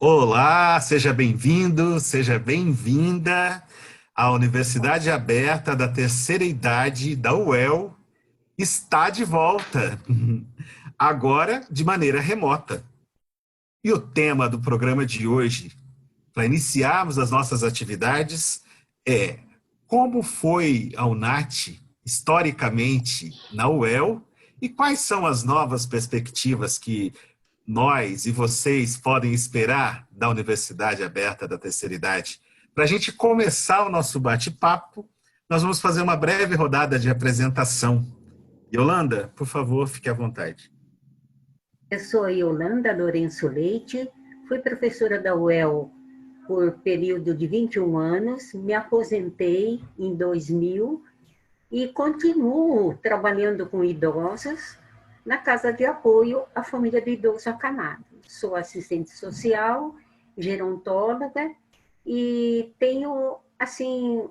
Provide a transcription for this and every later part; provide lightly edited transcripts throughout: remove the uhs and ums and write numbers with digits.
Olá, seja bem-vindo, seja bem-vinda à Universidade Aberta da Terceira Idade da UEL. Está de volta, agora de maneira remota. E o tema do programa de hoje, para iniciarmos as nossas atividades, é como foi a UNAT historicamente na UEL e quais são as novas perspectivas que nós e vocês podem esperar da Universidade Aberta da Terceira Idade. Para a gente começar o nosso bate-papo, nós vamos fazer uma breve rodada de apresentação. Yolanda, por favor, fique à vontade. Eu sou Yolanda Lourenço Leite, fui professora da UEL por período de 21 anos, me aposentei em 2000 e continuo trabalhando com idosos na Casa de Apoio à Família do Idoso Acamado. Sou assistente social, gerontóloga e tenho, assim,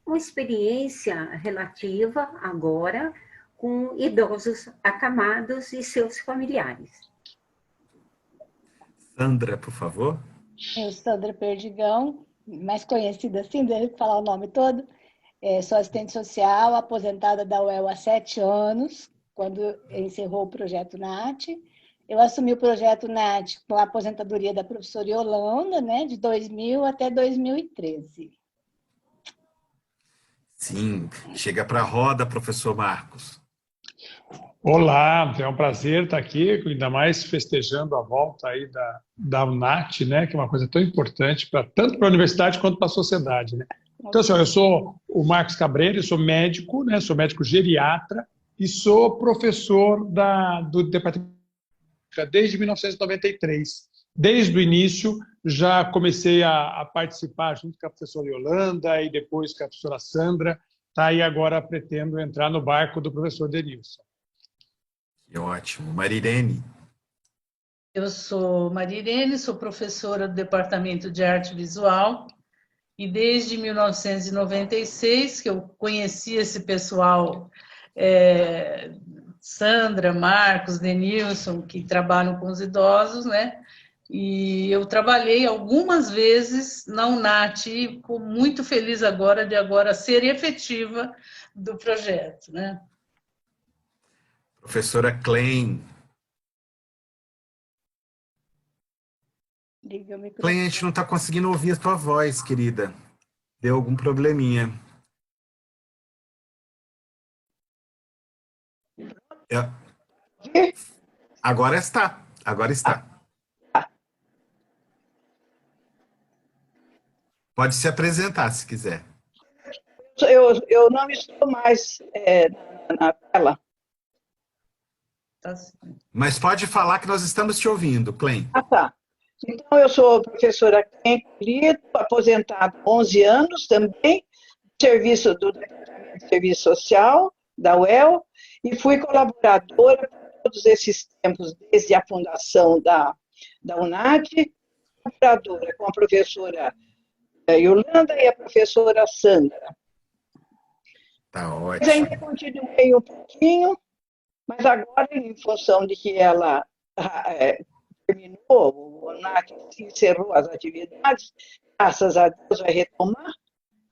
uma experiência relativa agora com idosos acamados e seus familiares. Sandra, por favor. Eu sou Sandra Perdigão, mais conhecida assim, deve falar o nome todo. Sou assistente social, aposentada da UEL há 7 anos, quando encerrou o projeto NAT. Eu assumi o projeto NAT com a aposentadoria da professora Yolanda, né, de 2000 até 2013. Sim, chega para a roda, professor Marcos. Olá, é um prazer estar aqui, ainda mais festejando a volta aí da UNAT, né, que é uma coisa tão importante tanto para a universidade quanto para a sociedade, né? Então, assim, eu sou o Marcos Cabreira, eu sou médico, né, sou médico geriatra e sou professor do departamento desde 1993. Desde o início, já comecei a participar junto com a professora Yolanda e depois com a professora Sandra, tá? E agora pretendo entrar no barco do professor Denilson. Que ótimo. Marirene. Eu sou Marirene, sou professora do Departamento de Arte Visual e desde 1996 que eu conheci esse pessoal, Sandra, Marcos, Denilson, que trabalham com os idosos, né? E eu trabalhei algumas vezes na UNAT e fico muito feliz agora de ser efetiva do projeto, né? Professora Klein. Klein, a gente não está conseguindo ouvir a tua voz, querida. Deu algum probleminha. Agora está. Agora está. Pode se apresentar, se quiser. Eu não estou mais na tela. Mas pode falar que nós estamos te ouvindo, Klein. Ah, tá. Então, eu sou professora Klein Polito, aposentada há 11 anos também, do Departamento de Serviço Social, da UEL, e fui colaboradora por todos esses tempos, desde a fundação da UNAT, colaboradora com a professora Yolanda e a professora Sandra. Tá ótimo. Mas ainda continuei um pouquinho, mas agora, em função de que ela terminou, o UNAT encerrou as atividades, graças a Deus vai retomar,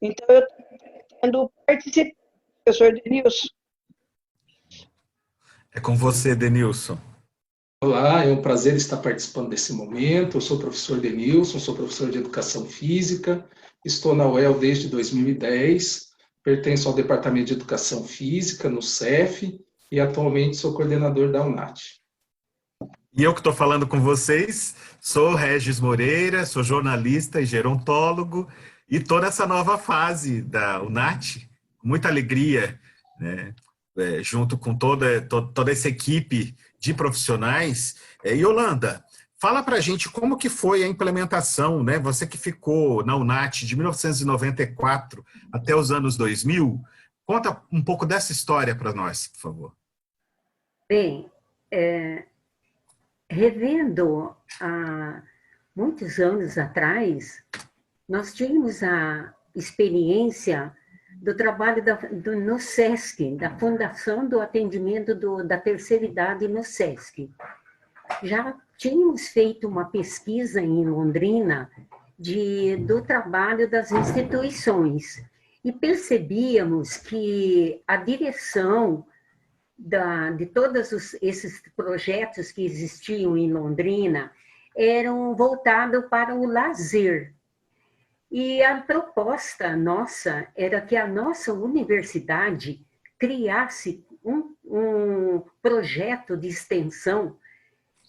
então eu estou pretendo participar, professor Denilson. É com você, Denilson. Olá, é um prazer estar participando desse momento. Eu sou o professor Denilson, sou professor de Educação Física, estou na UEL desde 2010, pertenço ao Departamento de Educação Física, no CEF, e atualmente sou coordenador da UNAT. E eu que estou falando com vocês, sou Regis Moreira, sou jornalista e gerontólogo, e estou nessa nova fase da UNAT, com muita alegria, né? Junto com toda essa equipe de profissionais. Yolanda, fala para a gente como que foi a implementação, né? Você que ficou na UNAT de 1994 até os anos 2000, conta um pouco dessa história para nós, por favor. Bem, revendo há muitos anos atrás, nós tínhamos a experiência do trabalho no SESC, da Fundação do Atendimento da Terceira Idade no SESC. já tínhamos feito uma pesquisa em Londrina do trabalho das instituições e percebíamos que a direção de todos esses projetos que existiam em Londrina eram voltados para o lazer. E a proposta nossa era que a nossa universidade criasse um projeto de extensão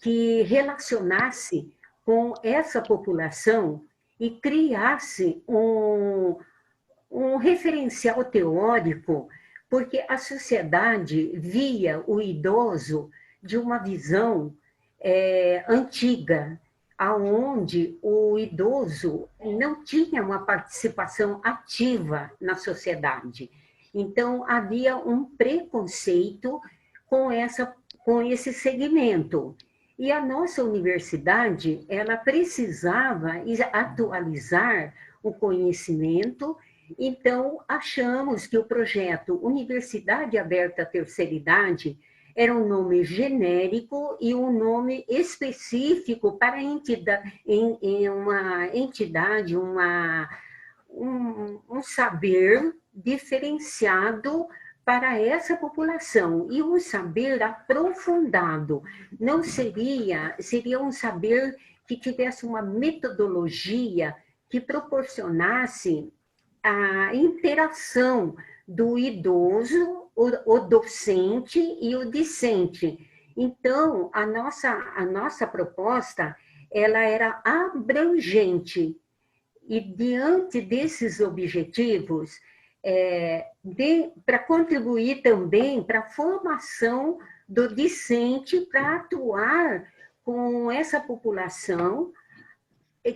que relacionasse com essa população e criasse um referencial teórico, porque a sociedade via o idoso de uma visão antiga, aonde o idoso não tinha uma participação ativa na sociedade. Então, havia um preconceito com esse segmento. E a nossa universidade, ela precisava atualizar o conhecimento. Então, achamos que o projeto Universidade Aberta à Terceira Idade era um nome genérico e um nome específico para uma entidade, um saber diferenciado para essa população, e um saber aprofundado. Não seria um saber que tivesse uma metodologia que proporcionasse a interação do idoso, o docente e o discente. Então, a nossa proposta, ela era abrangente, e diante desses objetivos, para contribuir também para a formação do discente para atuar com essa população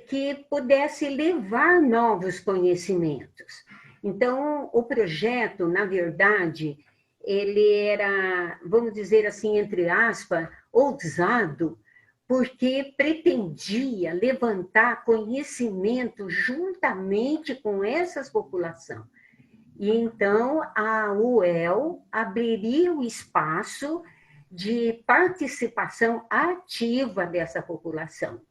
que pudesse levar novos conhecimentos. Então, o projeto, na verdade, ele era, vamos dizer assim, entre aspas, ousado, porque pretendia levantar conhecimento juntamente com essas populações. E então a UEL abriria o espaço de participação ativa dessa população,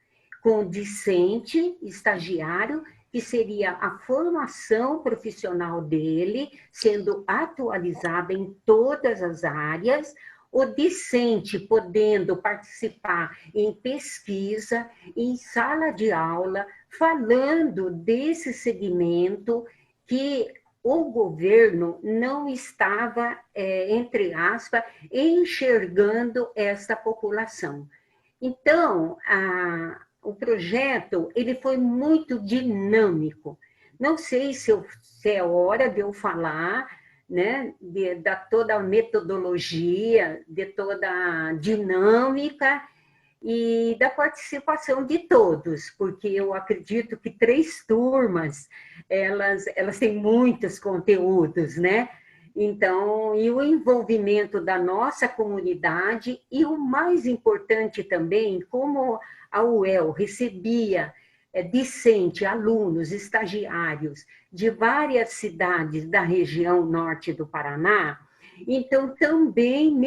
com discente, estagiário, que seria a formação profissional dele, sendo atualizada em todas as áreas, o discente podendo participar em pesquisa, em sala de aula, falando desse segmento que o governo não estava, entre aspas, enxergando essa população. Então, o projeto ele foi muito dinâmico. Não sei se é hora de eu falar, né, da toda a metodologia, de toda a dinâmica e da participação de todos, porque eu acredito que 3 turmas, elas têm muitos conteúdos, né? Então, e o envolvimento da nossa comunidade, e o mais importante também, como a UEL recebia discente, alunos, estagiários de várias cidades da região norte do Paraná, então também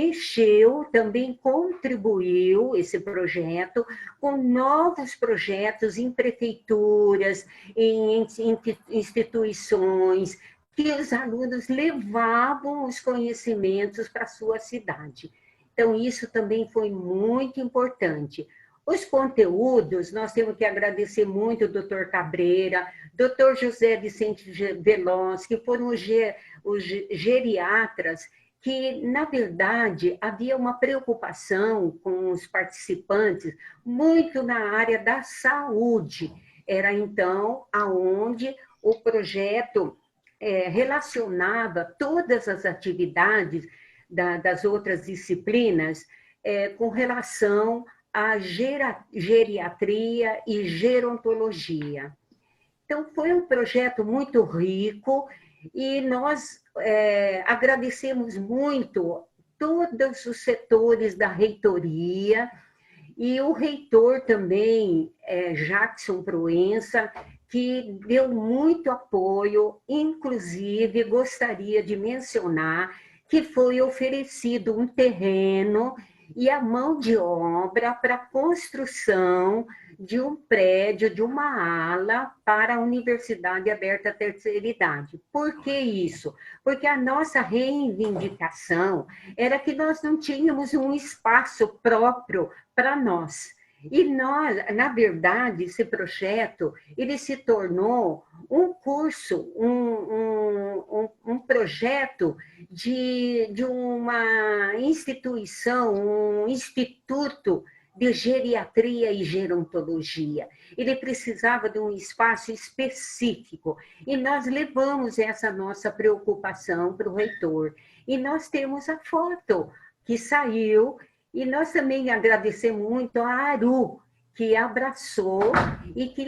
também contribuiu esse projeto com novos projetos em prefeituras, em instituições, que os alunos levavam os conhecimentos para a sua cidade. Então, isso também foi muito importante. Os conteúdos, nós temos que agradecer muito o doutor Cabreira, doutor José Vicente Veloz, que foram os geriatras, que, na verdade, havia uma preocupação com os participantes, muito na área da saúde. Era, então, aonde o projeto relacionava todas as atividades das outras disciplinas com relação à geriatria e gerontologia. Então, foi um projeto muito rico e nós agradecemos muito todos os setores da reitoria e o reitor também, Jackson Proença, que deu muito apoio, inclusive gostaria de mencionar que foi oferecido um terreno e a mão de obra para a construção de um prédio, de uma ala para a Universidade Aberta à Terceira Idade. Por que isso? Porque a nossa reivindicação era que nós não tínhamos um espaço próprio para nós. E nós, na verdade, esse projeto, ele se tornou um curso, um projeto de uma instituição, um instituto de geriatria e gerontologia. Ele precisava de um espaço específico. E nós levamos essa nossa preocupação para o reitor. E nós temos a foto que saiu. E nós também agradecemos muito a Aru, que abraçou e que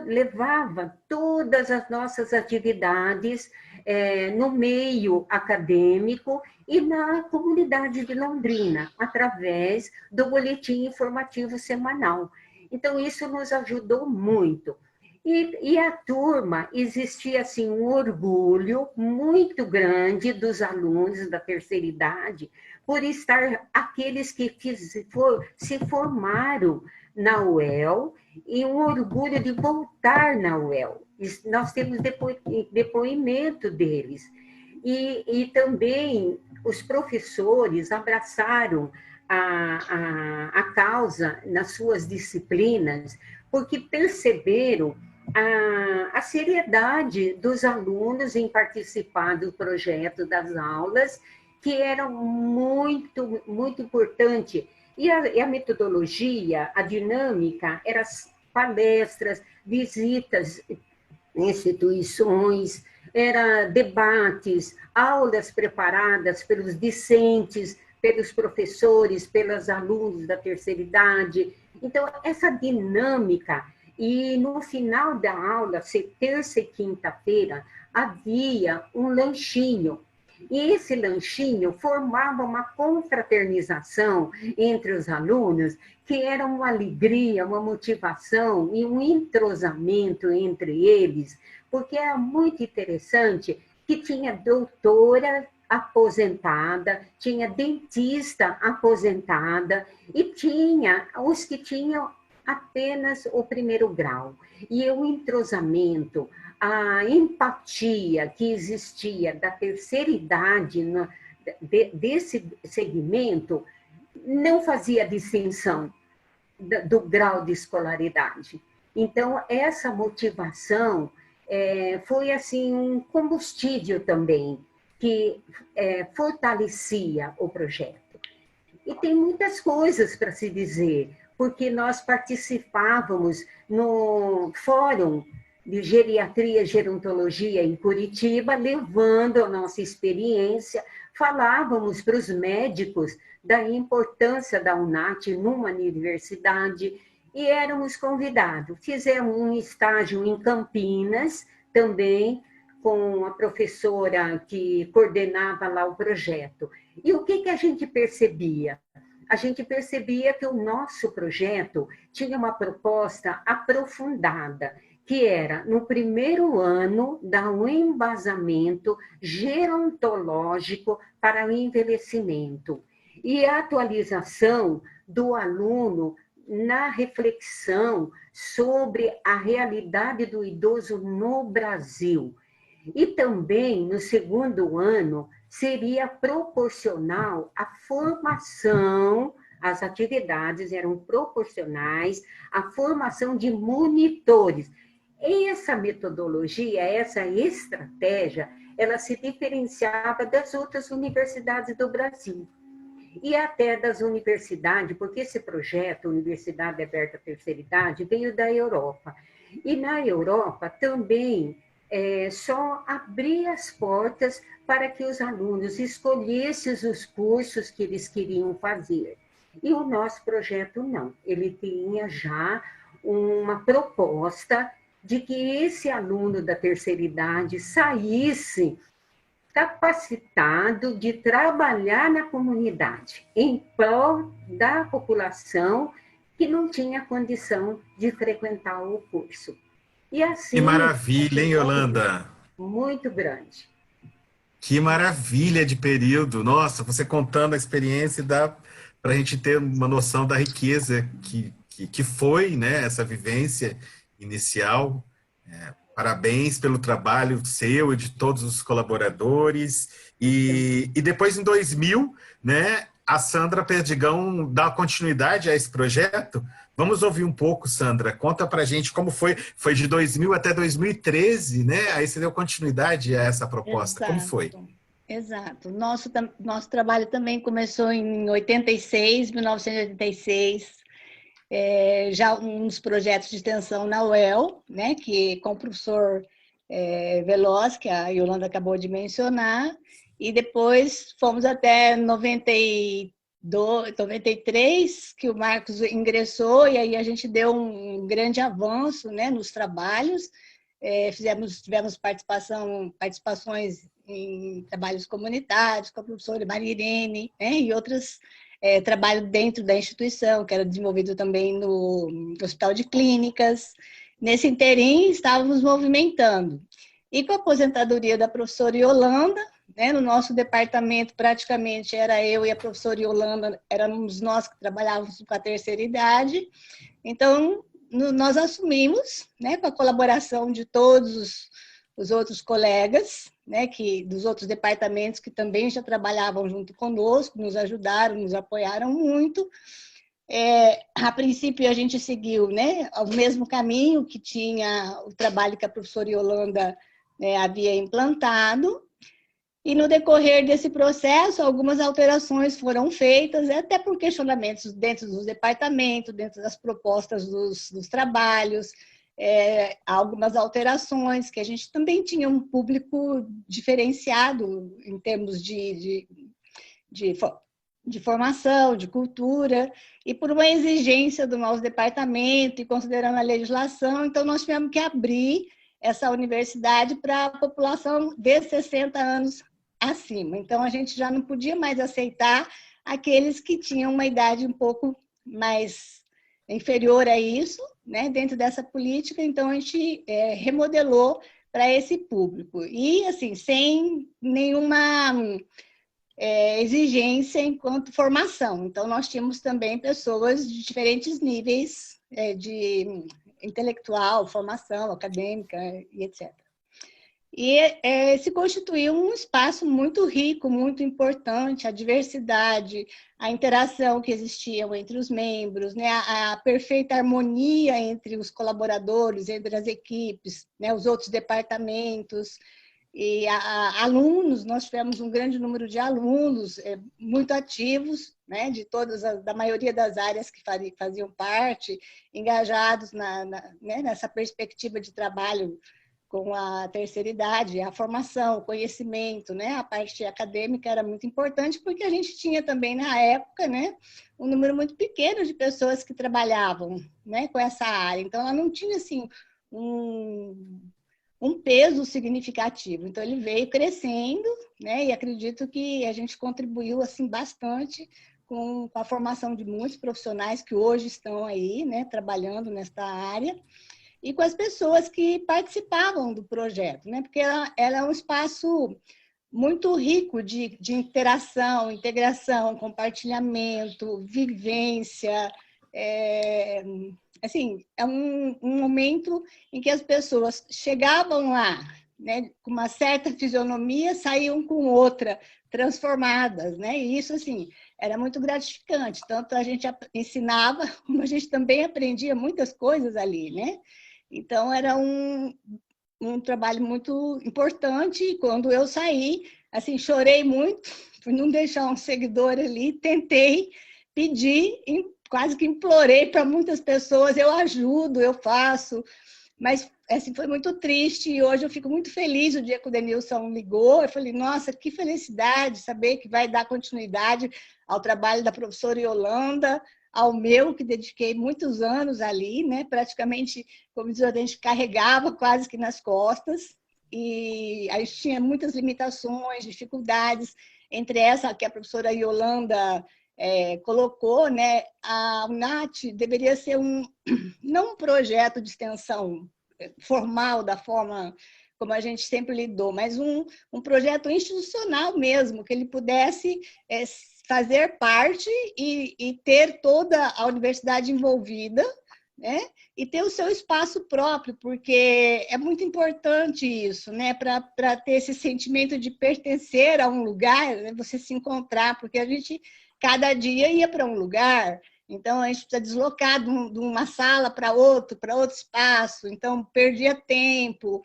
levava todas as nossas atividades no meio acadêmico e na comunidade de Londrina, através do boletim informativo semanal. Então, isso nos ajudou muito. E a turma, existia assim, um orgulho muito grande dos alunos da terceira idade, por estar aqueles que se formaram na UEL, e um orgulho de voltar na UEL. Nós temos depoimento deles. E também os professores abraçaram a causa nas suas disciplinas, porque perceberam a seriedade dos alunos em participar do projeto das aulas, que era muito, muito importante. E a metodologia, a dinâmica, eram palestras, visitas em instituições, era debates, aulas preparadas pelos discentes, pelos professores, pelos alunos da terceira idade. Então, essa dinâmica. E no final da aula, terça e quinta-feira, havia um lanchinho. E esse lanchinho formava uma confraternização entre os alunos, que era uma alegria, uma motivação e um entrosamento entre eles, porque era muito interessante que tinha doutora aposentada, tinha dentista aposentada e tinha os que tinham apenas o primeiro grau. E o entrosamento, a empatia que existia da terceira idade desse segmento não fazia distinção do grau de escolaridade. Então, essa motivação foi assim um combustível também, que fortalecia o projeto. E tem muitas coisas para se dizer, porque nós participávamos no Fórum de Geriatria e Gerontologia em Curitiba, levando a nossa experiência, falávamos para os médicos da importância da UNAT numa universidade, e éramos convidados. Fizemos um estágio em Campinas, também, com a professora que coordenava lá o projeto. E o que a gente percebia? A gente percebia que o nosso projeto tinha uma proposta aprofundada, que era, no primeiro ano, dar um embasamento gerontológico para o envelhecimento e a atualização do aluno na reflexão sobre a realidade do idoso no Brasil. E também, no segundo ano, seria proporcional à formação, as atividades eram proporcionais à formação de monitores. Essa metodologia, essa estratégia, ela se diferenciava das outras universidades do Brasil. E até das universidades, porque esse projeto, Universidade Aberta à Terceira Idade, veio da Europa. E na Europa também só abria as portas para que os alunos escolhessem os cursos que eles queriam fazer. E o nosso projeto não. Ele tinha já uma proposta de que esse aluno da terceira idade saísse capacitado de trabalhar na comunidade, em prol da população que não tinha condição de frequentar o curso. E assim, que maravilha, hein, Yolanda? Muito grande. Que maravilha de período! Nossa, você contando a experiência dá para a gente ter uma noção da riqueza que foi, né, essa vivência inicial. Parabéns pelo trabalho seu e de todos os colaboradores. E depois, em 2000, né, a Sandra Perdigão dá continuidade a esse projeto. Vamos ouvir um pouco, Sandra. Conta para a gente como foi. Foi de 2000 até 2013, né? Aí você deu continuidade a essa proposta. Como foi? Exato. Nosso trabalho também começou em 86, 1986. Já uns projetos de extensão na UEL, né, que com o professor Veloz, que a Yolanda acabou de mencionar, e depois fomos até 93, que o Marcos ingressou, e aí a gente deu um grande avanço, né, nos trabalhos. Tivemos participações em trabalhos comunitários com a professora Maria Irene, né, e outros trabalho dentro da instituição, que era desenvolvido também no Hospital de Clínicas. Nesse interim, estávamos movimentando. E com a aposentadoria da professora Yolanda, né, no nosso departamento, praticamente era eu e a professora Yolanda, éramos nós que trabalhávamos com a terceira idade. Então, nós assumimos, né, com a colaboração de todos os outros colegas, né, dos outros departamentos que também já trabalhavam junto conosco, nos ajudaram, nos apoiaram muito. A princípio, a gente seguiu, né, o mesmo caminho que tinha o trabalho que a professora Yolanda, né, havia implantado, e no decorrer desse processo, algumas alterações foram feitas, até por questionamentos dentro dos departamentos, dentro das propostas dos trabalhos, algumas alterações, que a gente também tinha um público diferenciado em termos de formação, de cultura, e por uma exigência do nosso departamento e considerando a legislação, então nós tivemos que abrir essa universidade para a população de 60 anos acima. Então, a gente já não podia mais aceitar aqueles que tinham uma idade um pouco mais inferior a isso, né, dentro dessa política. Então, a gente remodelou para esse público. E, assim, sem nenhuma exigência enquanto formação. Então, nós tínhamos também pessoas de diferentes níveis de intelectual, formação acadêmica e etc. E se constituiu um espaço muito rico, muito importante, a diversidade, a interação que existia entre os membros, né, a perfeita harmonia entre os colaboradores, entre as equipes, né, os outros departamentos, e alunos. Nós tivemos um grande número de alunos muito ativos, né, da maioria das áreas que faziam parte, engajados né, nessa perspectiva de trabalho com a terceira idade, a formação, o conhecimento, né? A parte acadêmica era muito importante, porque a gente tinha também, na época, né, um número muito pequeno de pessoas que trabalhavam, né, com essa área. Então, ela não tinha, assim, um peso significativo. Então, ele veio crescendo, né, e acredito que a gente contribuiu assim, bastante com a formação de muitos profissionais que hoje estão aí, né, trabalhando nesta área, e com as pessoas que participavam do projeto, né? Porque ela é um espaço muito rico de interação, integração, compartilhamento, vivência. Assim, é um momento em que as pessoas chegavam lá, né, com uma certa fisionomia, saíam com outra, transformadas, né? E isso, assim, era muito gratificante. Tanto a gente ensinava, como a gente também aprendia muitas coisas ali, né? Então, era um trabalho muito importante. E quando eu saí, assim, chorei muito, por não deixar um seguidor ali, tentei pedir, quase que implorei para muitas pessoas, eu ajudo, eu faço, mas assim, foi muito triste. E hoje eu fico muito feliz. O dia que o Denilson ligou, eu falei, nossa, que felicidade saber que vai dar continuidade ao trabalho da professora Yolanda, ao meu, que dediquei muitos anos ali, né? Praticamente, como diz, a gente carregava quase que nas costas, e aí tinha muitas limitações, dificuldades, entre essa que a professora Yolanda colocou, né? A UNAT deveria ser não um projeto de extensão formal, da forma como a gente sempre lidou, mas um projeto institucional mesmo, que ele pudesse fazer parte e ter toda a universidade envolvida, né? E ter o seu espaço próprio, porque é muito importante isso, né? Para ter esse sentimento de pertencer a um lugar, né? Você se encontrar, porque a gente cada dia ia para um lugar, então a gente precisa deslocar de uma sala para outro espaço, então perdia tempo.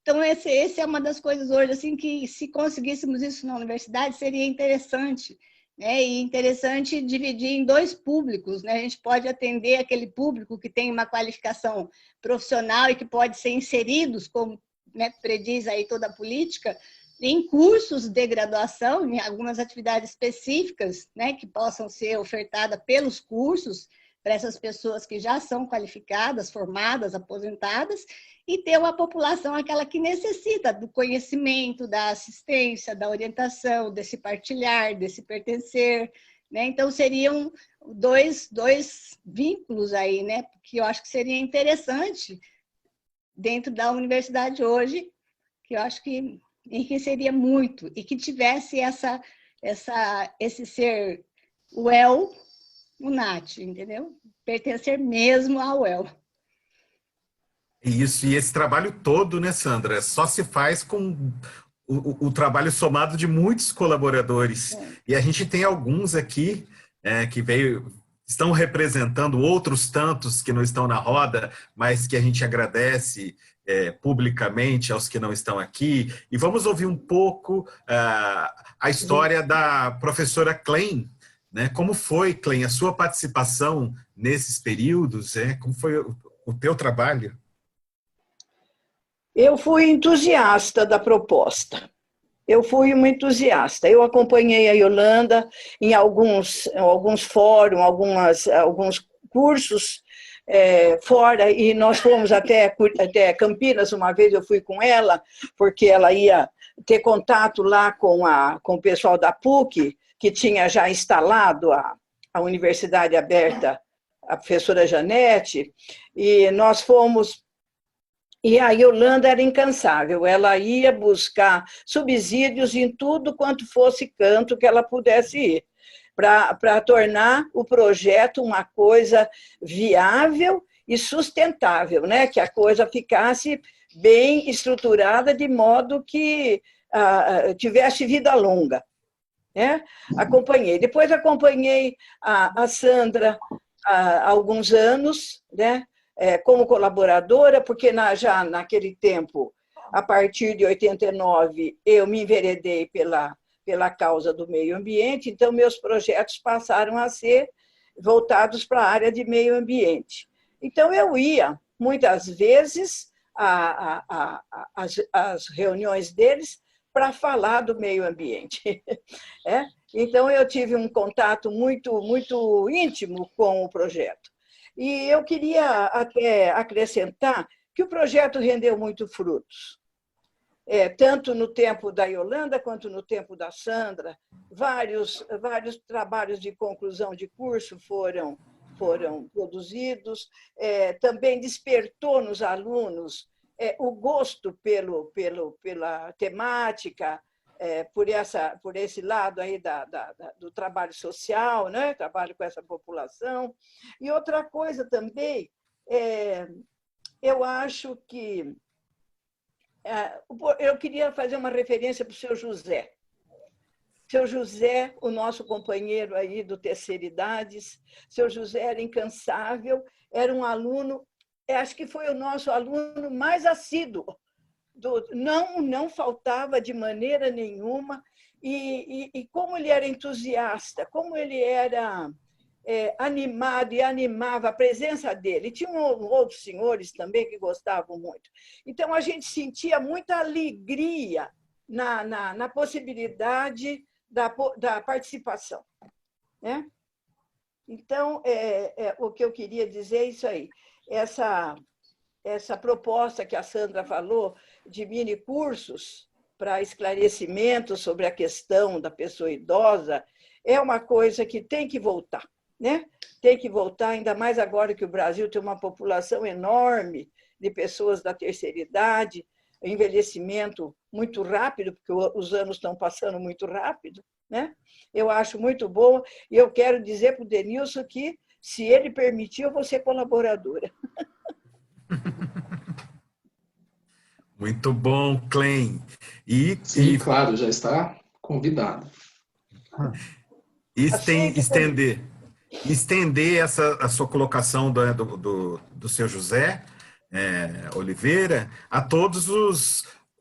Então esse é uma das coisas hoje assim que, se conseguíssemos isso na universidade, seria interessante. E interessante dividir em dois públicos, né? A gente pode atender aquele público que tem uma qualificação profissional e que pode ser inseridos, como, né, prediz aí toda a política, em cursos de graduação, em algumas atividades específicas, né, que possam ser ofertadas pelos cursos para essas pessoas que já são qualificadas, formadas, aposentadas, e ter uma população aquela que necessita do conhecimento, da assistência, da orientação, desse partilhar, desse pertencer, né? Então, seriam dois vínculos aí, né? Que eu acho que seria interessante dentro da universidade hoje, que eu acho que enriqueceria muito e que tivesse esse ser UEL, UNAT, entendeu? Pertencer mesmo ao UEL. Isso, e esse trabalho todo, né, Sandra, só se faz com o trabalho somado de muitos colaboradores. E a gente tem alguns aqui que estão representando outros tantos que não estão na roda, mas que a gente agradece publicamente aos que não estão aqui. E vamos ouvir um pouco a história da professora Klein, né? Como foi, Klein, a sua participação nesses períodos? Como foi o teu trabalho? Eu fui entusiasta da proposta. Eu fui uma entusiasta. Eu acompanhei a Yolanda em alguns fóruns, alguns cursos fora, e nós fomos até Campinas uma vez. Eu fui com ela, porque ela ia ter contato lá com o pessoal da PUC, que tinha já instalado a Universidade Aberta, a professora Janete, e nós fomos. E a Yolanda era incansável, ela ia buscar subsídios em tudo quanto fosse canto que ela pudesse ir, para tornar o projeto uma coisa viável e sustentável, né? Que a coisa ficasse bem estruturada, de modo que tivesse vida longa. Né? Depois acompanhei a Sandra há alguns anos, né? Como colaboradora, porque já naquele tempo, a partir de 89, eu me enveredei pela causa do meio ambiente, então meus projetos passaram a ser voltados para a área de meio ambiente. Então eu ia, muitas vezes, às reuniões deles para falar do meio ambiente. Então eu tive um contato muito, muito íntimo com o projeto. E eu queria até acrescentar que o projeto rendeu muito frutos. Tanto no tempo da Yolanda quanto no tempo da Sandra, vários trabalhos de conclusão de curso foram produzidos. Também despertou nos alunos o gosto pela temática, por esse lado aí do trabalho social, né? Trabalho com essa população. E outra coisa também, eu acho que eu queria fazer uma referência para o seu José. Seu José, o nosso companheiro aí do Terceira Idades, seu José era incansável, era um aluno, acho que foi o nosso aluno mais assíduo. Não faltava de maneira nenhuma, e como ele era entusiasta, como ele era animado e animava a presença dele. Tinham outros senhores também que gostavam muito. Então, a gente sentia muita alegria na possibilidade da participação. Né? Então, o que eu queria dizer é isso aí. Essa proposta que a Sandra falou de mini cursos para esclarecimento sobre a questão da pessoa idosa é uma coisa que tem que voltar, né? Tem que voltar, ainda mais agora que o Brasil tem uma população enorme de pessoas da terceira idade. envelhecimento muito rápido, porque os anos estão passando muito rápido, né? Eu acho muito bom e eu quero dizer para o Denilson que, se ele permitir, eu vou ser colaboradora. Muito bom, Clem. Sim, claro, já está convidado. Estender a sua colocação do seu José Oliveira a todos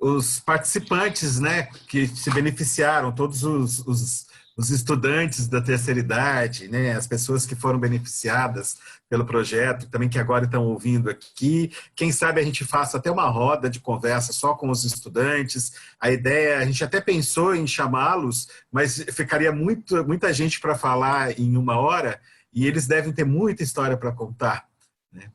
os participantes, né, que se beneficiaram, todos os estudantes da terceira idade, né, as pessoas que foram beneficiadas pelo projeto, também que agora estão ouvindo aqui. Quem sabe a gente faça até uma roda de conversa só com os estudantes. A ideia, a gente até pensou em chamá-los, mas ficaria muita gente para falar em 1 hora, e eles devem ter muita história para contar, né?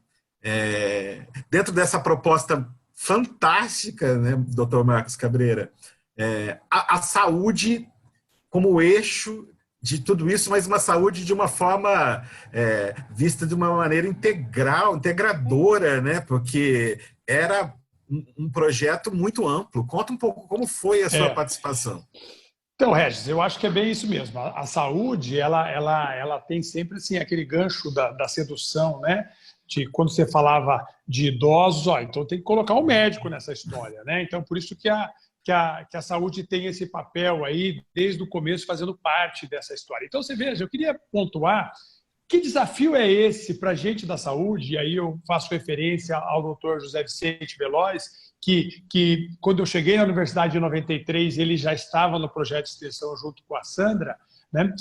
Dentro dessa proposta fantástica, né, Dr. Marcos Cabreira, a saúde como eixo de tudo isso, mas uma saúde de uma forma vista de uma maneira integradora, né? Porque era um projeto muito amplo. Conta um pouco como foi a sua participação. Então, Regis, eu acho que é bem isso mesmo. A saúde, ela tem sempre assim, aquele gancho da sedução, né? De quando você falava de idosos, então tem que colocar o médico nessa história, né? Então, por isso que a saúde tem esse papel aí, desde o começo, fazendo parte dessa história. Então, você veja, eu queria pontuar que desafio é esse para a gente da saúde, e aí eu faço referência ao Dr. José Vicente Veloz, que quando eu cheguei na universidade em 93, ele já estava no projeto de extensão junto com a Sandra, né?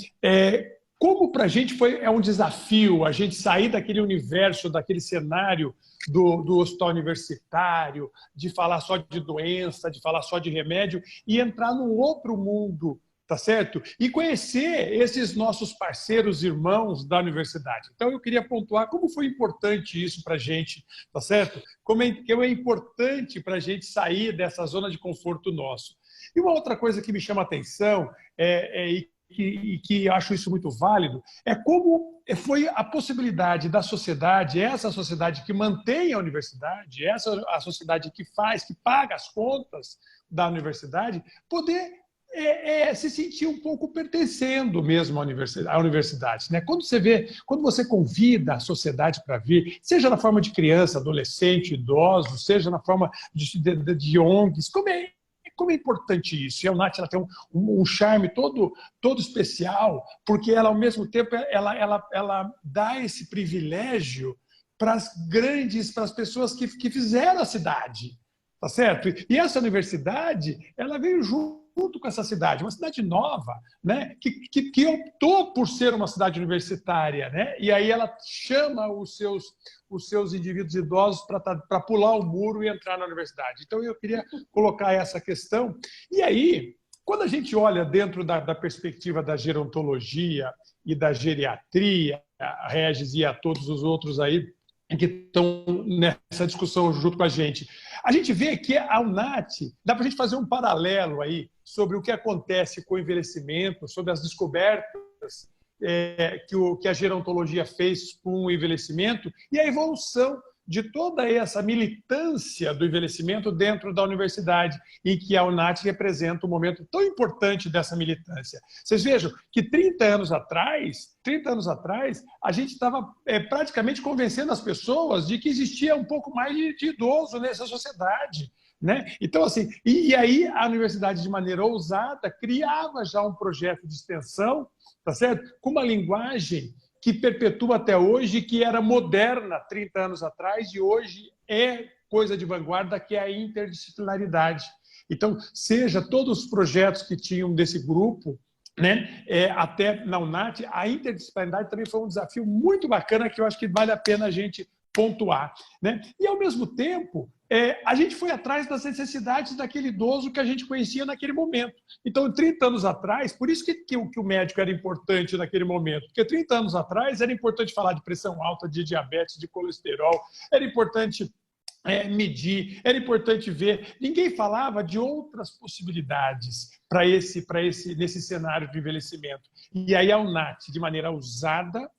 Como para a gente é um desafio a gente sair daquele universo, daquele cenário do hospital universitário, de falar só de doença, de falar só de remédio, e entrar num outro mundo, tá certo? E conhecer esses nossos parceiros, irmãos da universidade. Então, eu queria pontuar como foi importante isso para a gente, tá certo? Como é importante para a gente sair dessa zona de conforto nosso. E uma outra coisa que me chama a atenção e que acho isso muito válido, é como foi a possibilidade da sociedade, essa sociedade que mantém a universidade, a sociedade que paga as contas da universidade, poder se sentir um pouco pertencendo mesmo à universidade, né? Quando você convida a sociedade para vir, seja na forma de criança, adolescente, idoso, seja na forma de ONGs, como é importante isso. E a UNAT, ela tem um charme todo especial, porque ela, ao mesmo tempo, ela dá esse privilégio para as pessoas que fizeram a cidade, tá certo? E essa universidade, ela veio junto com essa cidade, uma cidade nova, né? que optou por ser uma cidade universitária, né? E aí ela chama os seus indivíduos idosos para pular o muro e entrar na universidade. Então, eu queria colocar essa questão. E aí, quando a gente olha dentro da perspectiva da gerontologia e da geriatria, a Regis e a todos os outros aí que estão nessa discussão junto com a gente vê que a UNAT, dá para a gente fazer um paralelo aí sobre o que acontece com o envelhecimento, sobre as descobertas que a gerontologia fez com o envelhecimento e a evolução de toda essa militância do envelhecimento dentro da universidade, em que a UNAT representa um momento tão importante dessa militância. Vocês vejam que 30 anos atrás, a gente estava praticamente convencendo as pessoas de que existia um pouco mais de idoso nessa sociedade, né? Então, assim, e aí a universidade, de maneira ousada, criava já um projeto de extensão, tá certo? Com uma linguagem que perpetua até hoje, que era moderna 30 anos atrás e hoje é coisa de vanguarda, que é a interdisciplinaridade. Então, seja todos os projetos que tinham desse grupo, né, até na UNAT, a interdisciplinaridade também foi um desafio muito bacana que eu acho que vale a pena a gente pontuar, né? E, ao mesmo tempo, a gente foi atrás das necessidades daquele idoso que a gente conhecia naquele momento. Então, 30 anos atrás, por isso que o médico era importante naquele momento, porque 30 anos atrás era importante falar de pressão alta, de diabetes, de colesterol, era importante medir, era importante ver. Ninguém falava de outras possibilidades nesse cenário de envelhecimento. E aí a UNAT, de maneira ousada,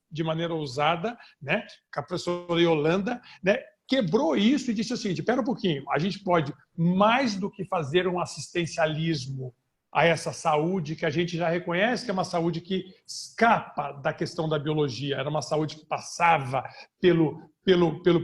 né, com a professora Yolanda, né, quebrou isso e disse o seguinte, espera um pouquinho, a gente pode, mais do que fazer um assistencialismo a essa saúde que a gente já reconhece que é uma saúde que escapa da questão da biologia, era uma saúde que passava pelo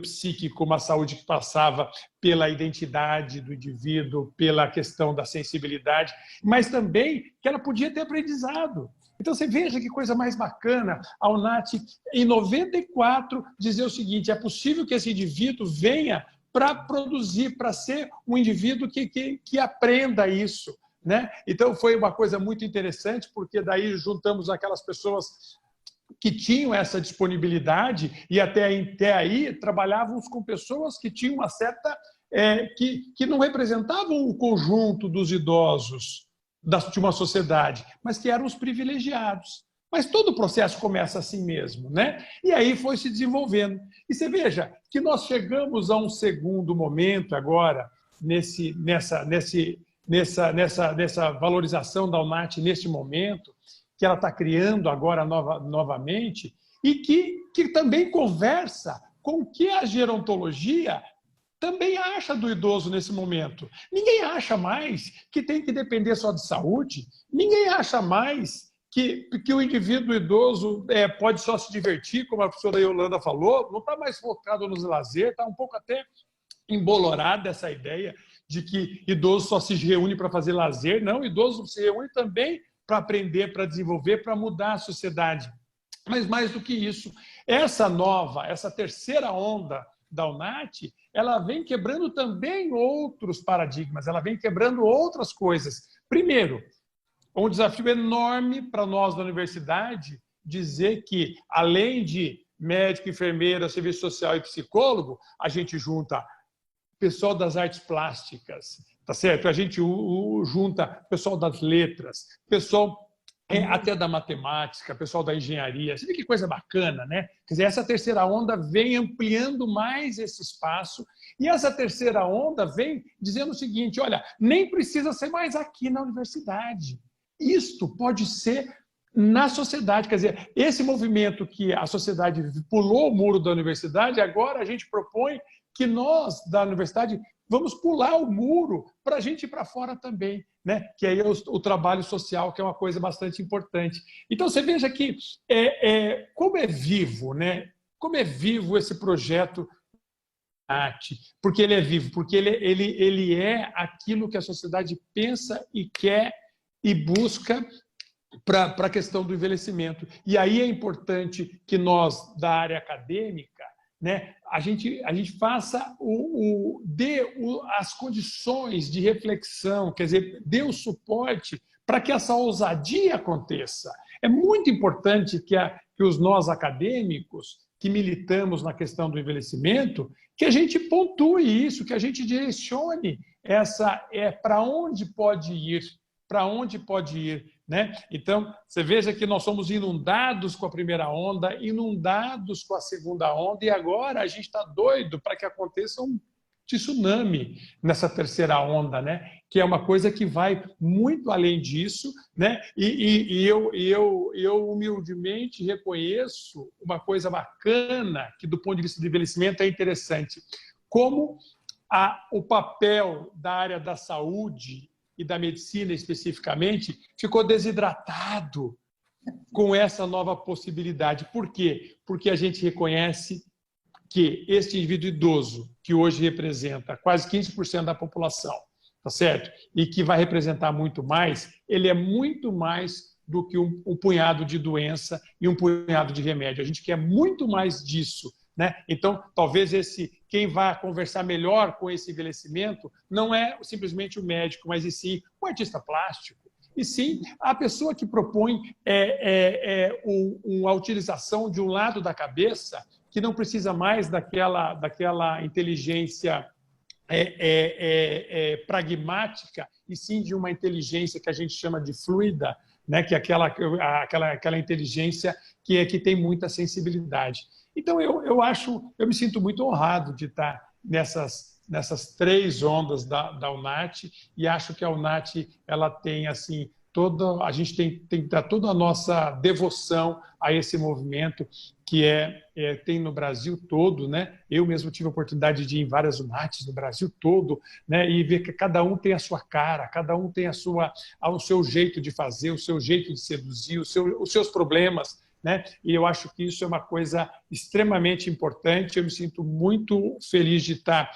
psíquico, uma saúde que passava pela identidade do indivíduo, pela questão da sensibilidade, mas também que ela podia ter aprendizado. Então, você veja que coisa mais bacana, a UNAT, em 94, dizer o seguinte, é possível que esse indivíduo venha para produzir, para ser um indivíduo que aprenda isso, né? Então, foi uma coisa muito interessante, porque daí juntamos aquelas pessoas que tinham essa disponibilidade e até aí trabalhávamos com pessoas que tinham uma certa... que não representavam o conjunto dos idosos de uma sociedade, mas que eram os privilegiados. Mas todo o processo começa assim mesmo, né? E aí foi se desenvolvendo. E você veja que nós chegamos a um segundo momento agora, nessa valorização da UNAT neste momento, que ela está criando agora novamente, e que também conversa com o que a gerontologia também acha do idoso nesse momento. Ninguém acha mais que tem que depender só de saúde, ninguém acha mais que o indivíduo idoso pode só se divertir, como a professora Yolanda falou, não está mais focado no lazer, está um pouco até embolorada essa ideia de que idoso só se reúne para fazer lazer. Não, idoso se reúne também para aprender, para desenvolver, para mudar a sociedade. Mas mais do que isso, essa terceira onda da UNAT, ela vem quebrando também outros paradigmas, ela vem quebrando outras coisas. Primeiro, um desafio enorme para nós da universidade dizer que, além de médico, enfermeira, serviço social e psicólogo, a gente junta pessoal das artes plásticas, tá certo? A gente junta pessoal das letras, pessoal até da matemática, pessoal da engenharia. Você vê que coisa bacana, né? Quer dizer, essa terceira onda vem ampliando mais esse espaço e essa terceira onda vem dizendo o seguinte, olha, nem precisa ser mais aqui na universidade. Isto pode ser na sociedade. Quer dizer, esse movimento que a sociedade pulou o muro da universidade, agora a gente propõe que nós, da universidade, vamos pular o muro para a gente ir para fora também, né? Que aí é o trabalho social, que é uma coisa bastante importante. Então, você veja que como é vivo, né? Como é vivo esse projeto UNAT, porque ele é vivo, porque ele é aquilo que a sociedade pensa e quer e busca para a questão do envelhecimento. E aí é importante que nós, da área acadêmica, né, a gente faça dê as condições de reflexão, quer dizer, dê o suporte para que essa ousadia aconteça. É muito importante que os nós acadêmicos que militamos na questão do envelhecimento, que a gente pontue isso, que a gente direcione para onde pode ir, né? Então, você veja que nós somos inundados com a primeira onda, inundados com a segunda onda, e agora a gente está doido para que aconteça um tsunami nessa terceira onda, né? Que é uma coisa que vai muito além disso, né? E eu humildemente reconheço uma coisa bacana que, do ponto de vista do envelhecimento, é interessante. Como o papel da área da saúde e da medicina especificamente, ficou desidratado com essa nova possibilidade. Por quê? Porque a gente reconhece que este indivíduo idoso, que hoje representa quase 15% da população, tá certo? E que vai representar muito mais, ele é muito mais do que um punhado de doença e um punhado de remédio. A gente quer muito mais disso, né? Então, talvez quem vai conversar melhor com esse envelhecimento não é simplesmente o médico, mas e sim o artista plástico, e sim a pessoa que propõe a utilização de um lado da cabeça que não precisa mais daquela inteligência pragmática, e sim de uma inteligência que a gente chama de fluida, né? Que é aquela inteligência que tem muita sensibilidade. Então, eu me sinto muito honrado de estar nessas três ondas da UNAT, e acho que a UNAT ela tem assim, a gente tem que dar toda a nossa devoção a esse movimento que tem no Brasil todo, né? Eu mesmo tive a oportunidade de ir em várias UNATs no Brasil todo, né? E ver que cada um tem a sua cara, cada um tem o seu jeito de fazer, o seu jeito de seduzir, os seus problemas, né? E eu acho que isso é uma coisa extremamente importante. Eu me sinto muito feliz de estar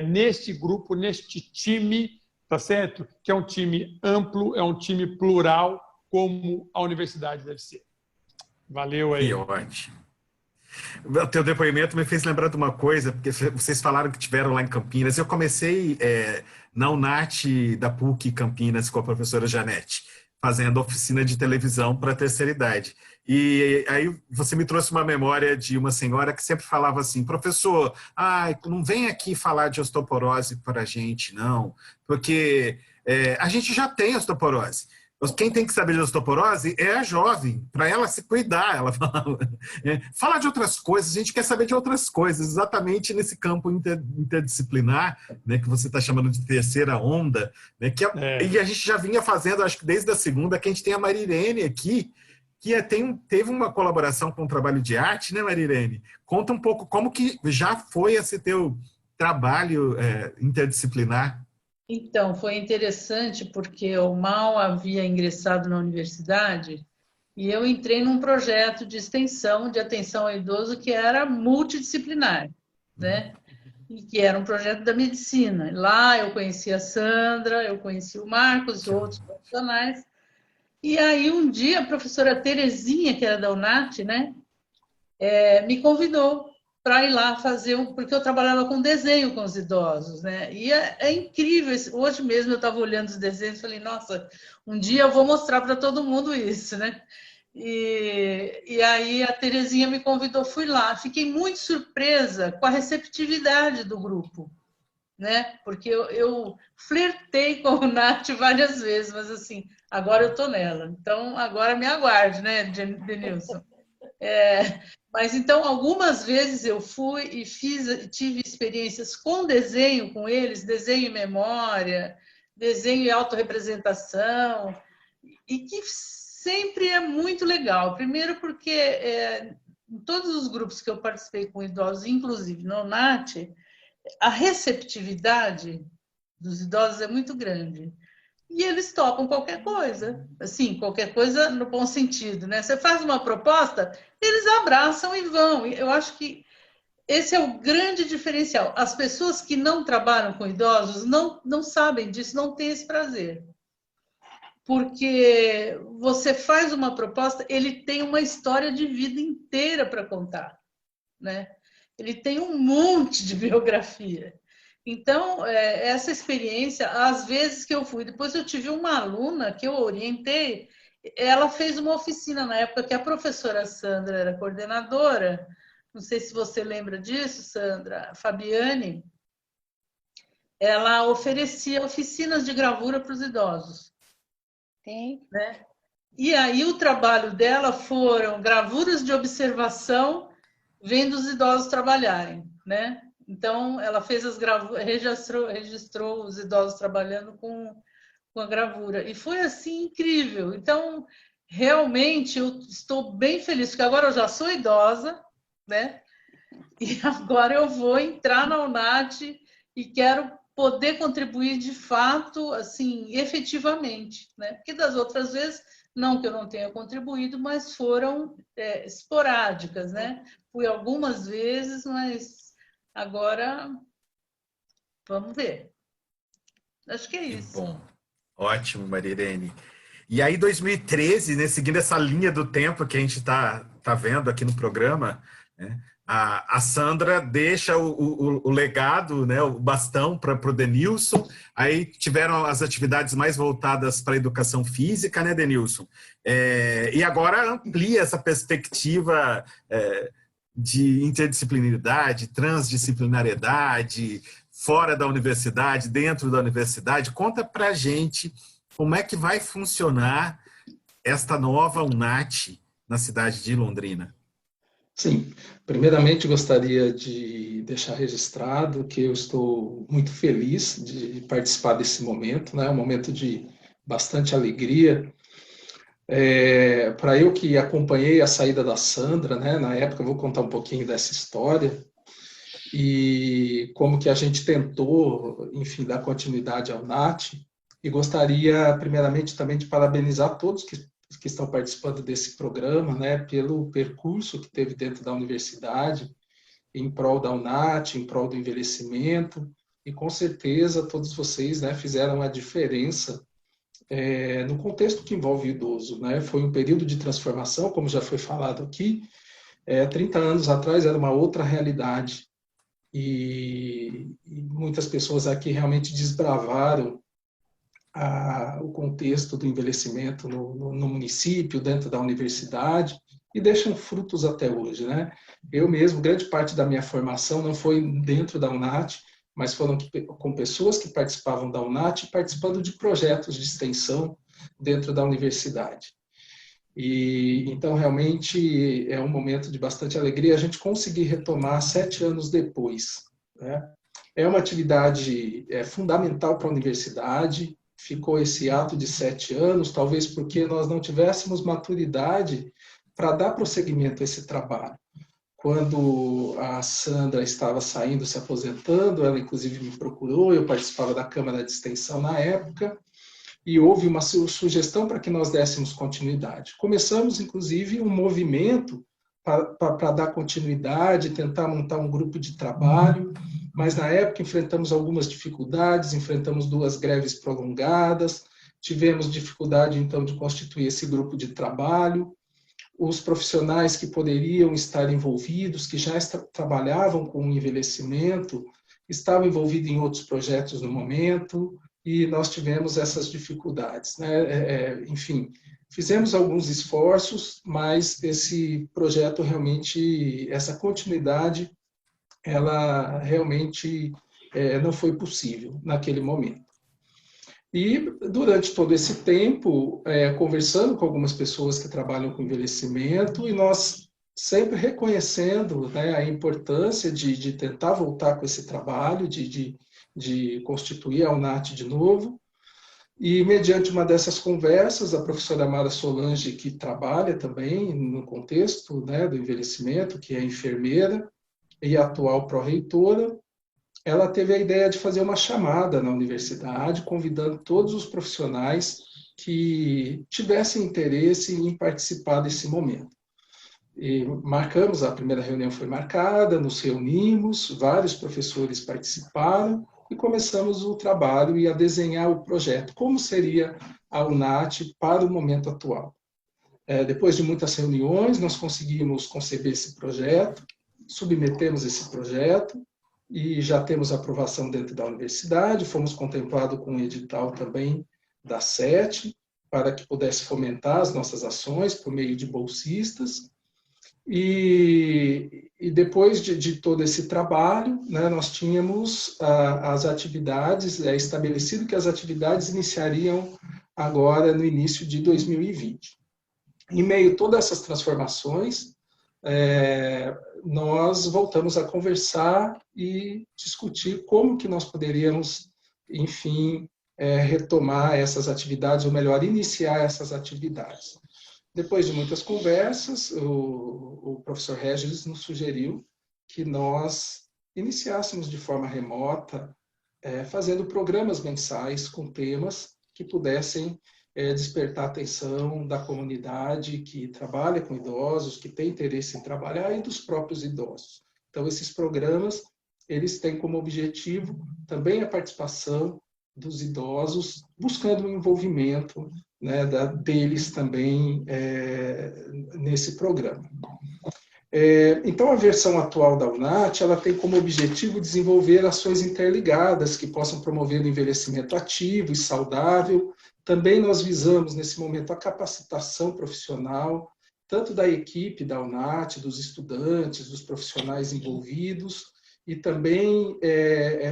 neste grupo, neste time, tá certo? Que é um time amplo, é um time plural, como a universidade deve ser. Valeu aí. Que ótimo. O teu depoimento me fez lembrar de uma coisa, porque vocês falaram que tiveram lá em Campinas. Eu comecei na UNAT da PUC Campinas com a professora Janete, fazendo oficina de televisão para a terceira idade. E aí você me trouxe uma memória de uma senhora que sempre falava assim: professor, não vem aqui falar de osteoporose para a gente, não, porque a gente já tem osteoporose. Quem tem que saber de osteoporose é a jovem, para ela se cuidar, ela falava. Falar de outras coisas, a gente quer saber de outras coisas, exatamente nesse campo interdisciplinar, né, que você está chamando de terceira onda, né, e a gente já vinha fazendo, acho que desde a segunda, que a gente tem a Marirene aqui, que teve uma colaboração com o trabalho de arte, né, Marirene? Conta um pouco como que já foi esse teu trabalho interdisciplinar. Então, foi interessante porque eu mal havia ingressado na universidade e eu entrei num projeto de extensão de atenção ao idoso que era multidisciplinar, né? E que era um projeto da medicina. Lá eu conheci a Sandra, eu conheci o Marcos, outros profissionais. E aí um dia a professora Terezinha, que era da UNAT, né, me convidou para ir lá fazer, porque eu trabalhava com desenho com os idosos, né? E é incrível. Hoje mesmo eu estava olhando os desenhos e falei, nossa, um dia eu vou mostrar para todo mundo isso, né? E aí a Terezinha me convidou, fui lá. Fiquei muito surpresa com a receptividade do grupo, né? Porque eu flertei com o Nath várias vezes, mas assim, agora eu estou nela. Então, agora me aguarde, né, Denilson? Mas então, algumas vezes eu fui e tive experiências com desenho com eles, desenho em memória, desenho e autorrepresentação, e que sempre é muito legal. Primeiro porque em todos os grupos que eu participei com idosos, inclusive no NAT, a receptividade dos idosos é muito grande. E eles topam qualquer coisa, assim, qualquer coisa no bom sentido, né? Você faz uma proposta, eles abraçam e vão. Eu acho que esse é o grande diferencial. As pessoas que não trabalham com idosos não sabem disso, não têm esse prazer. Porque você faz uma proposta, ele tem uma história de vida inteira para contar, né? Ele tem um monte de biografia. Então, essa experiência, às vezes que eu fui, depois eu tive uma aluna que eu orientei, ela fez uma oficina na época que a professora Sandra era coordenadora, não sei se você lembra disso, Sandra, a Fabiane, ela oferecia oficinas de gravura para os idosos. Tem. Né? E aí o trabalho dela foram gravuras de observação vendo os idosos trabalharem, né? Então, ela fez as gravuras, registrou os idosos trabalhando com a gravura. E foi, assim, incrível. Então, realmente, eu estou bem feliz, porque agora eu já sou idosa, né? E agora eu vou entrar na UNAT e quero poder contribuir de fato, assim, efetivamente, né? Porque das outras vezes, não que eu não tenha contribuído, mas foram esporádicas, né? Fui algumas vezes, mas agora vamos ver. Acho que é isso. Bom, ótimo, Marirene. E aí, 2013, né, seguindo essa linha do tempo que a gente está vendo aqui no programa, né, a Sandra deixa o legado, né, o bastão para o Denilson. Aí tiveram as atividades mais voltadas para a educação física, né, Denilson? E agora amplia essa perspectiva de interdisciplinaridade, transdisciplinariedade, fora da universidade, dentro da universidade. Conta para a gente como é que vai funcionar esta nova UNAT na cidade de Londrina. Sim, primeiramente gostaria de deixar registrado que eu estou muito feliz de participar desse momento, né? Um momento de bastante alegria. Para eu que acompanhei a saída da Sandra, né, na época, eu vou contar um pouquinho dessa história e como que a gente tentou, enfim, dar continuidade ao NAT. E gostaria, primeiramente, também de parabenizar todos que estão participando desse programa, né, pelo percurso que teve dentro da universidade, em prol da UNAT, em prol do envelhecimento, e com certeza todos vocês, né, fizeram a diferença no contexto que envolve o idoso, né? Foi um período de transformação, como já foi falado aqui. 30 anos atrás era uma outra realidade e muitas pessoas aqui realmente desbravaram o contexto do envelhecimento no município, dentro da universidade, e deixam frutos até hoje, né? Eu mesmo, grande parte da minha formação não foi dentro da UNAT, mas foram com pessoas que participavam da UNAT, participando de projetos de extensão dentro da universidade. E então, realmente, é um momento de bastante alegria a gente conseguir retomar 7 anos depois, né? É uma atividade fundamental para a universidade, ficou esse ato de 7 anos, talvez porque nós não tivéssemos maturidade para dar prosseguimento a esse trabalho. Quando a Sandra estava saindo, se aposentando, ela inclusive me procurou, eu participava da Câmara de Extensão na época, e houve uma sugestão para que nós dessemos continuidade. Começamos, inclusive, um movimento para dar continuidade, tentar montar um grupo de trabalho, mas na época enfrentamos algumas dificuldades, enfrentamos 2 greves prolongadas, tivemos dificuldade, então, de constituir esse grupo de trabalho. Os profissionais que poderiam estar envolvidos, que já trabalhavam com o envelhecimento, estavam envolvidos em outros projetos no momento, e nós tivemos essas dificuldades, né? Enfim, fizemos alguns esforços, mas esse projeto realmente, essa continuidade, ela realmente não foi possível naquele momento. E durante todo esse tempo, conversando com algumas pessoas que trabalham com envelhecimento, e nós sempre reconhecendo, né, a importância de tentar voltar com esse trabalho, de constituir a UNAT de novo. E, mediante uma dessas conversas, a professora Mara Solange, que trabalha também no contexto, né, do envelhecimento, que é enfermeira e atual pró-reitora, ela teve a ideia de fazer uma chamada na universidade, convidando todos os profissionais que tivessem interesse em participar desse momento. E marcamos, a primeira reunião foi marcada, nos reunimos, vários professores participaram e começamos o trabalho e a desenhar o projeto, como seria a UNAT para o momento atual. Depois de muitas reuniões, nós conseguimos conceber esse projeto, submetemos esse projeto, e já temos aprovação dentro da universidade, fomos contemplados com um edital também da SET, para que pudesse fomentar as nossas ações por meio de bolsistas. E depois de todo esse trabalho, né, nós tínhamos as atividades, estabelecido que as atividades iniciariam agora no início de 2020. Em meio a todas essas transformações, nós voltamos a conversar e discutir como que nós poderíamos, enfim, retomar essas atividades, ou melhor, iniciar essas atividades. Depois de muitas conversas, o professor Regis nos sugeriu que nós iniciássemos de forma remota, fazendo programas mensais com temas que pudessem despertar a atenção da comunidade que trabalha com idosos, que tem interesse em trabalhar, e dos próprios idosos. Então, esses programas, eles têm como objetivo também a participação dos idosos, buscando o envolvimento, né, deles também nesse programa. Então, a versão atual da UNAT, ela tem como objetivo desenvolver ações interligadas que possam promover o envelhecimento ativo e saudável. Também nós visamos, nesse momento, a capacitação profissional, tanto da equipe da UNAT, dos estudantes, dos profissionais envolvidos, e também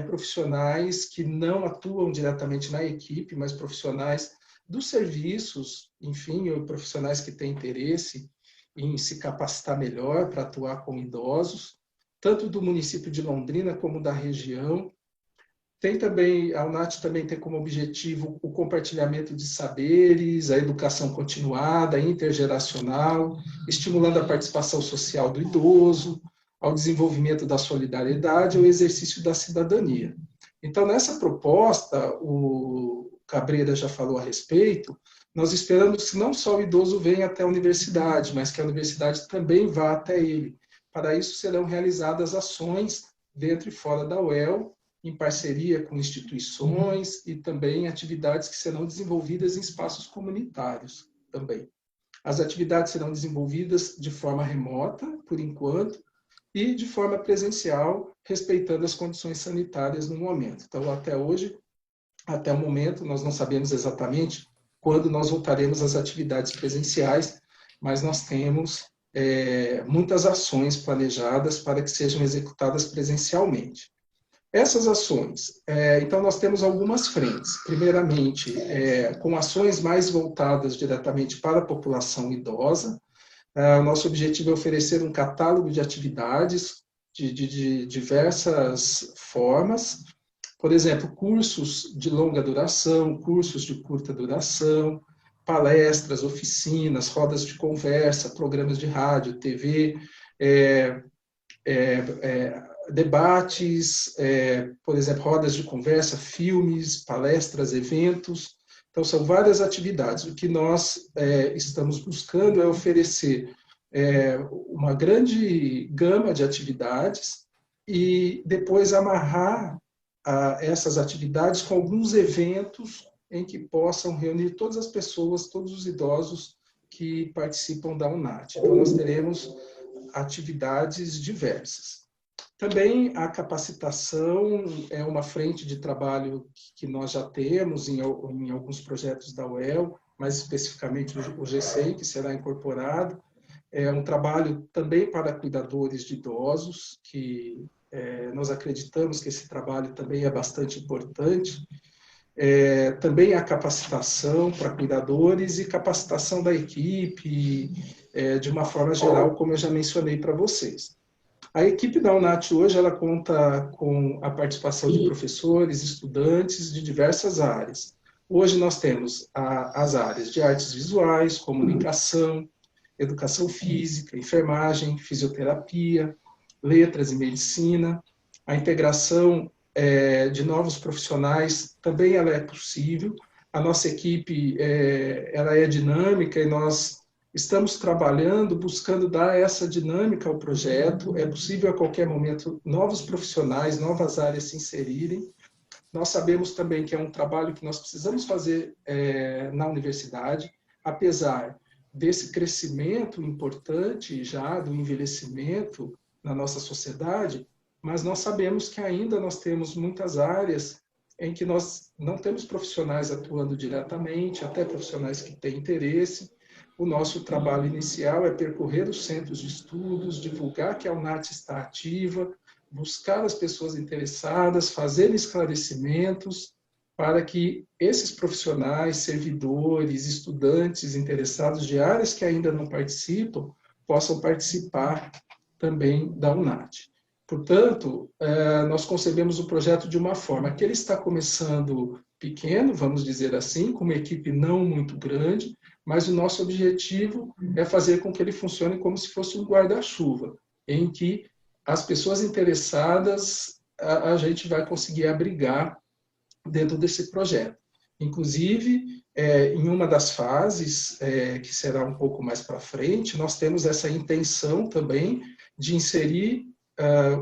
profissionais que não atuam diretamente na equipe, mas profissionais dos serviços, enfim, ou profissionais que têm interesse em se capacitar melhor para atuar com idosos, tanto do município de Londrina como da região. Tem também, a UNAT também tem como objetivo o compartilhamento de saberes, a educação continuada, intergeracional, estimulando a participação social do idoso, ao desenvolvimento da solidariedade, ao exercício da cidadania. Então, nessa proposta, o Cabreira já falou a respeito, nós esperamos que não só o idoso venha até a universidade, mas que a universidade também vá até ele. Para isso, serão realizadas ações dentro e fora da UEL, em parceria com instituições e também atividades que serão desenvolvidas em espaços comunitários também. As atividades serão desenvolvidas de forma remota, por enquanto, e de forma presencial, respeitando as condições sanitárias no momento. Então, até hoje, até o momento, nós não sabemos exatamente quando nós voltaremos às atividades presenciais, mas nós temos muitas ações planejadas para que sejam executadas presencialmente. Essas ações, então nós temos algumas frentes. Primeiramente, com ações mais voltadas diretamente para a população idosa. O nosso objetivo é oferecer um catálogo de atividades de diversas formas. Por exemplo, cursos de longa duração, cursos de curta duração, palestras, oficinas, rodas de conversa, programas de rádio, TV, debates, por exemplo, rodas de conversa, filmes, palestras, eventos. Então, são várias atividades. O que nós estamos buscando é oferecer uma grande gama de atividades e depois amarrar essas atividades com alguns eventos em que possam reunir todas as pessoas, todos os idosos que participam da UNAT. Então, nós teremos atividades diversas. Também a capacitação é uma frente de trabalho que nós já temos em alguns projetos da UEL, mais especificamente o GCEI, que será incorporado. É um trabalho também para cuidadores de idosos, que nós acreditamos que esse trabalho também é bastante importante. Também a capacitação para cuidadores e capacitação da equipe, de uma forma geral, como eu já mencionei para vocês. A equipe da UNAT hoje ela conta com a participação de professores, estudantes de diversas áreas. Hoje nós temos as áreas de artes visuais, comunicação, educação física, enfermagem, fisioterapia, letras e medicina. A integração de novos profissionais também ela é possível. A nossa equipe ela é dinâmica e nós estamos trabalhando, buscando dar essa dinâmica ao projeto. É possível a qualquer momento novos profissionais, novas áreas se inserirem. Nós sabemos também que é um trabalho que nós precisamos fazer na universidade, apesar desse crescimento importante já do envelhecimento na nossa sociedade, mas nós sabemos que ainda nós temos muitas áreas em que nós não temos profissionais atuando diretamente, até profissionais que têm interesse. O nosso trabalho inicial é percorrer os centros de estudos, divulgar que a UNAT está ativa, buscar as pessoas interessadas, fazer esclarecimentos para que esses profissionais, servidores, estudantes interessados de áreas que ainda não participam, possam participar também da UNAT. Portanto, nós concebemos o projeto de uma forma que ele está começando pequeno, vamos dizer assim, com uma equipe não muito grande, mas o nosso objetivo é fazer com que ele funcione como se fosse um guarda-chuva, em que as pessoas interessadas a gente vai conseguir abrigar dentro desse projeto. Inclusive, em uma das fases, que será um pouco mais para frente, nós temos essa intenção também de inserir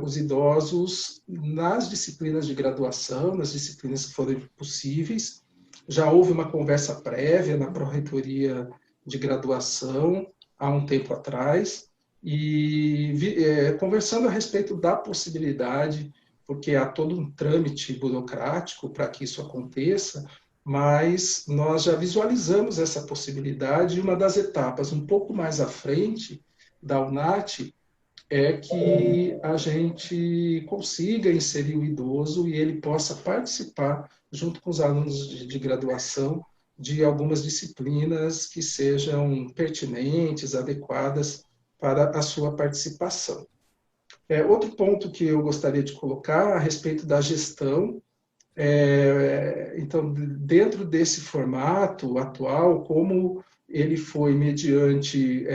os idosos nas disciplinas de graduação, nas disciplinas que forem possíveis. Já houve uma conversa prévia na Pró-Reitoria de Graduação há um tempo atrás, e conversando a respeito da possibilidade, porque há todo um trâmite burocrático para que isso aconteça, mas nós já visualizamos essa possibilidade, e uma das etapas um pouco mais à frente da UNAT é que a gente consiga inserir o idoso e ele possa participar, junto com os alunos de graduação, de algumas disciplinas que sejam pertinentes, adequadas para a sua participação. Outro ponto que eu gostaria de colocar a respeito da gestão Então, dentro desse formato atual, como ele foi mediante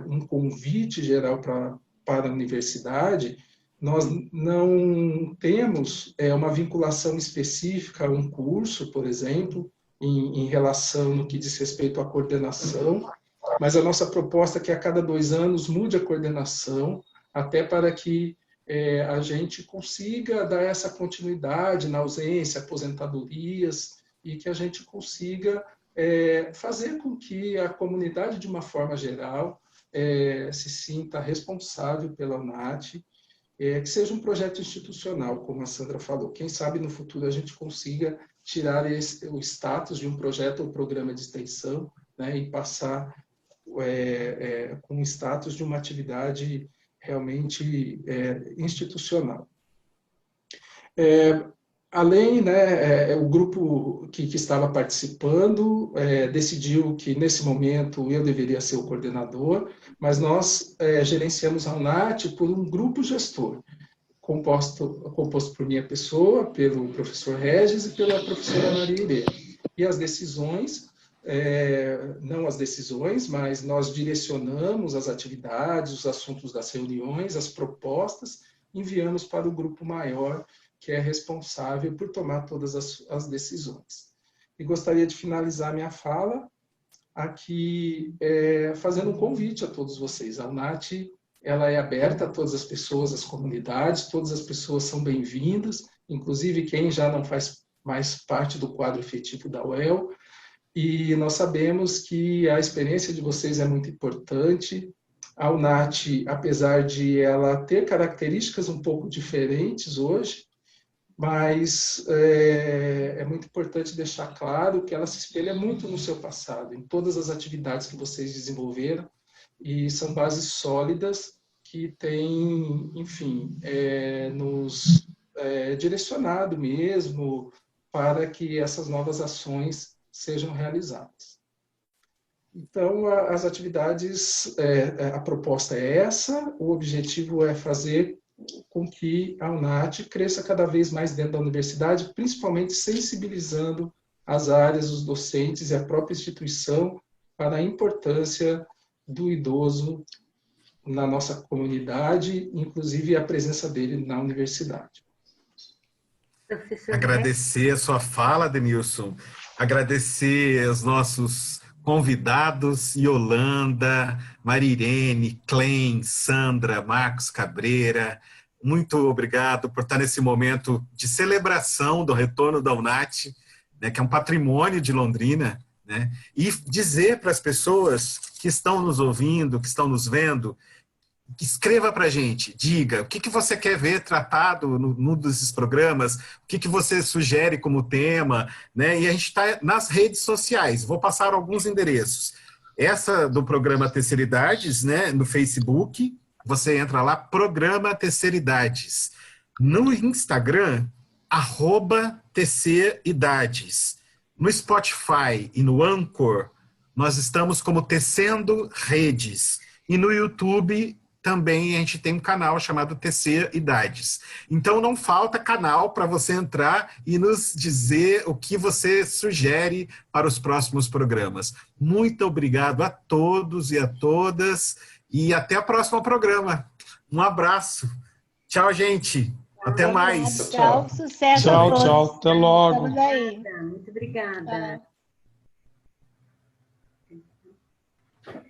um convite geral para a universidade, nós não temos uma vinculação específica a um curso, por exemplo, em relação no que diz respeito à coordenação, mas a nossa proposta é que a cada 2 anos mude a coordenação, até para que a gente consiga dar essa continuidade na ausência, aposentadorias, e que a gente consiga fazer com que a comunidade, de uma forma geral, se sinta responsável pela UNAT, que seja um projeto institucional, como a Sandra falou. Quem sabe no futuro a gente consiga tirar o status de um projeto ou programa de extensão, né, e passar com o status de uma atividade realmente institucional. Além, né, o grupo que estava participando decidiu que, nesse momento, eu deveria ser o coordenador, mas nós gerenciamos a UNAT por um grupo gestor, composto por minha pessoa, pelo professor Regis e pela professora Maria Irene. E as decisões, não as decisões, mas nós direcionamos as atividades, os assuntos das reuniões, as propostas, enviamos para o grupo maior, que é responsável por tomar todas as decisões. E gostaria de finalizar minha fala aqui fazendo um convite a todos vocês. A UNAT, ela é aberta a todas as pessoas, as comunidades, todas as pessoas são bem-vindas, inclusive quem já não faz mais parte do quadro efetivo da UEL, e nós sabemos que a experiência de vocês é muito importante. A UNAT, apesar de ela ter características um pouco diferentes hoje, mas é muito importante deixar claro que ela se espelha muito no seu passado, em todas as atividades que vocês desenvolveram, e são bases sólidas que têm, enfim, nos direcionado mesmo para que essas novas ações sejam realizadas. Então, as atividades, a proposta é essa, o objetivo é fazer com que a UNAT cresça cada vez mais dentro da universidade, principalmente sensibilizando as áreas, os docentes e a própria instituição para a importância do idoso na nossa comunidade, inclusive a presença dele na universidade. Agradecer a sua fala, Denilson, agradecer aos nossos convidados, Yolanda, Marirene, Clem, Sandra, Marcos Cabreira. Muito obrigado por estar nesse momento de celebração do retorno da UNAT, né, que é um patrimônio de Londrina, né, e dizer para as pessoas que estão nos ouvindo, que estão nos vendo, escreva para a gente, diga o que você quer ver tratado num desses programas, o que você sugere como tema, né? E a gente está nas redes sociais, vou passar alguns endereços. Essa do programa Terceira Idades, né, no Facebook, você entra lá, Programa Terceira Idades. No Instagram, @TCIdades. No Spotify e no Anchor, nós estamos como Tecendo Redes. E no YouTube também a gente tem um canal chamado TC Idades. Então não falta canal para você entrar e nos dizer o que você sugere para os próximos programas. Muito obrigado a todos e a todas e até o próximo programa. Um abraço. Tchau, gente. Até mais. Tchau, sucesso. Tchau, tchau. Até logo. Estamos aí. Muito obrigada. Tchau.